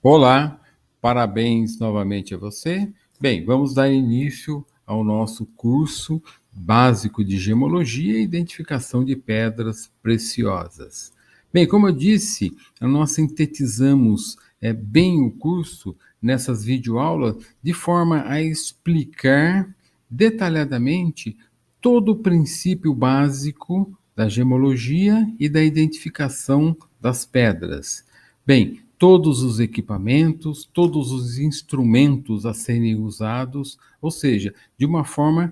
Olá, parabéns novamente a você. Bem, vamos dar início ao nosso curso básico de gemologia e identificação de pedras preciosas. Bem, como eu disse, nós sintetizamos bem o curso nessas videoaulas de forma a explicar detalhadamente todo o princípio básico da gemologia e da identificação das pedras. Bem, todos os equipamentos, todos os instrumentos a serem usados, ou seja, de uma forma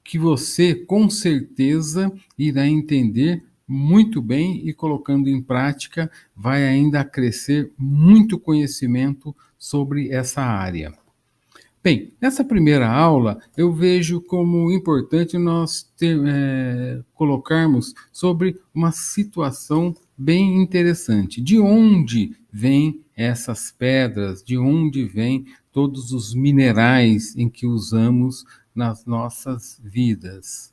que você com certeza irá entender muito bem e colocando em prática vai ainda crescer muito conhecimento sobre essa área. Bem, nessa primeira aula eu vejo como importante nós colocarmos sobre uma situação bem interessante. De onde vêm essas pedras? De onde vêm todos os minerais em que usamos nas nossas vidas?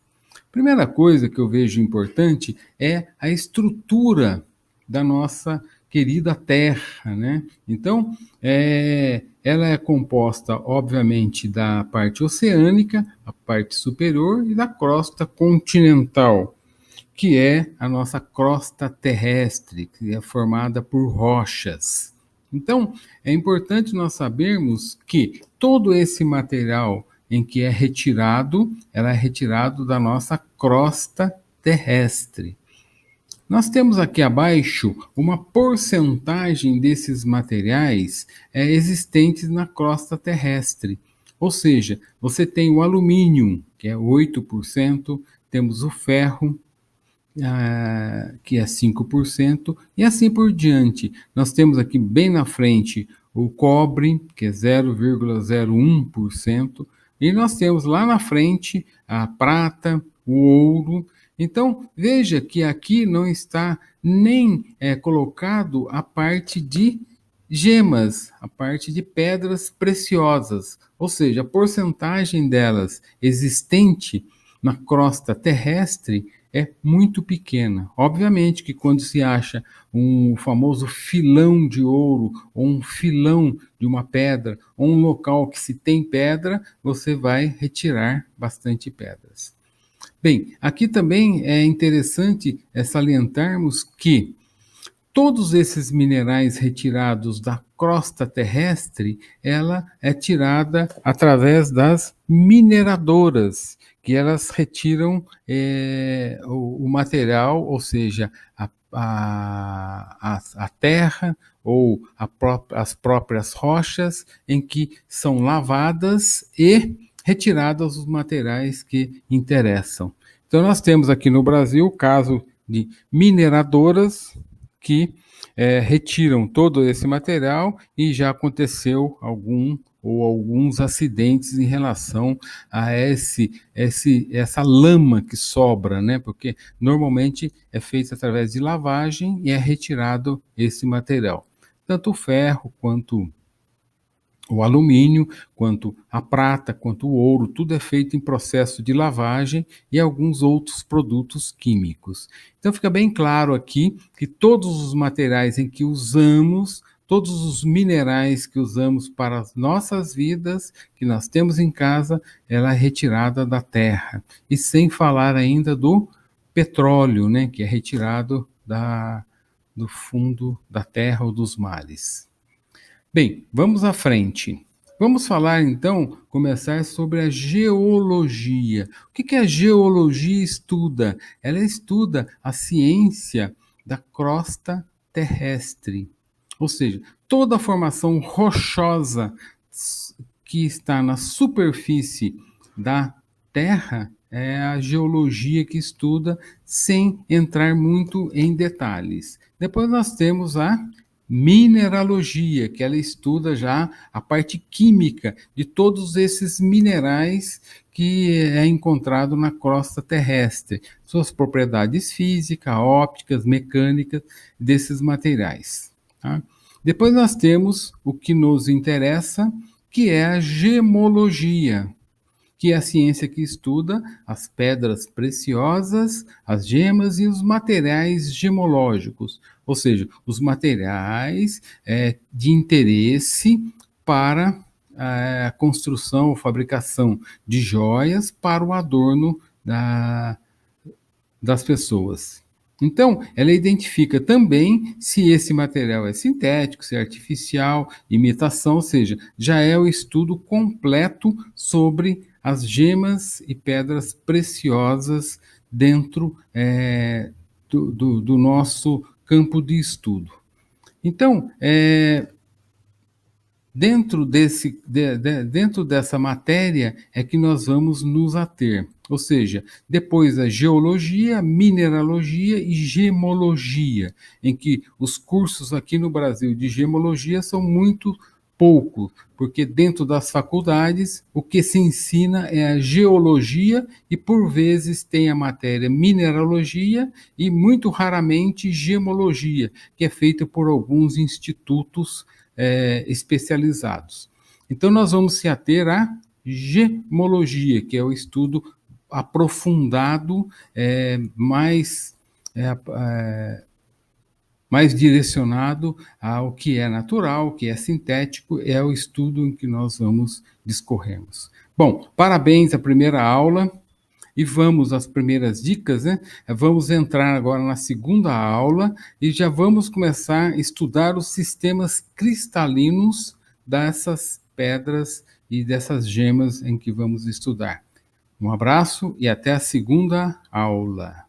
Primeira coisa que eu vejo importante é a estrutura da nossa querida Terra, né? Então, ela é composta, obviamente, da parte oceânica, a parte superior, e da crosta continental, que é a nossa crosta terrestre, que é formada por rochas. Então, é importante nós sabermos que todo esse material em que é retirado, ela é retirado da nossa crosta terrestre. Nós temos aqui abaixo uma porcentagem desses materiais existentes na crosta terrestre. Ou seja, você tem o alumínio, que é 8%, temos o ferro, que é 5%, e assim por diante. Nós temos aqui bem na frente o cobre, que é 0,01%, e nós temos lá na frente a prata, o ouro. Então, veja que aqui não está nem colocado a parte de gemas, a parte de pedras preciosas, ou seja, a porcentagem delas existente na crosta terrestre é muito pequena. Obviamente que quando se acha um famoso filão de ouro, ou um filão de uma pedra, ou um local que se tem pedra, você vai retirar bastante pedras. Bem, aqui também é interessante salientarmos que todos esses minerais retirados da crosta terrestre, ela é tirada através das mineradoras, que elas retiram o material, ou seja, a terra ou as próprias rochas em que são lavadas e retiradas os materiais que interessam. Então, nós temos aqui no Brasil o caso de mineradoras que retiram todo esse material e já aconteceu alguns acidentes em relação a essa lama que sobra, né? Porque normalmente é feito através de lavagem e é retirado esse material. Tanto o ferro quanto o alumínio, quanto a prata, quanto o ouro, tudo é feito em processo de lavagem e alguns outros produtos químicos. Então fica bem claro aqui que todos os materiais em que usamos, todos os minerais que usamos para as nossas vidas, que nós temos em casa, ela é retirada da terra. E sem falar ainda do petróleo, né, que é retirado do fundo da terra ou dos mares. Bem, vamos à frente. Vamos falar então, começar sobre a geologia. O que a geologia estuda? Ela estuda a ciência da crosta terrestre, ou seja, toda a formação rochosa que está na superfície da Terra é a geologia que estuda, sem entrar muito em detalhes. Depois nós temos a mineralogia, que ela estuda já a parte química de todos esses minerais que é encontrado na crosta terrestre, suas propriedades físicas, ópticas, mecânicas desses materiais. Tá? Depois nós temos o que nos interessa, que é a gemologia, que é a ciência que estuda as pedras preciosas, as gemas e os materiais gemológicos, ou seja, os materiais de interesse para a construção ou fabricação de joias para o adorno das pessoas. Então, ela identifica também se esse material é sintético, se é artificial, imitação, ou seja, já é o estudo completo sobre as gemas e pedras preciosas dentro do nosso campo de estudo. Então, dentro dessa matéria é que nós vamos nos ater. Ou seja, depois a geologia, mineralogia e gemologia, em que os cursos aqui no Brasil de gemologia são muito poucos, porque dentro das faculdades o que se ensina é a geologia e por vezes tem a matéria mineralogia e muito raramente gemologia, que é feita por alguns institutos especializados. Então, nós vamos se ater à gemologia, que é o estudo aprofundado, mais direcionado ao que é natural, o que é sintético, é o estudo em que nós vamos discorrermos. Bom, parabéns à primeira aula. E vamos às primeiras dicas, né? Vamos entrar agora na segunda aula e já vamos começar a estudar os sistemas cristalinos dessas pedras e dessas gemas em que vamos estudar. Um abraço e até a segunda aula.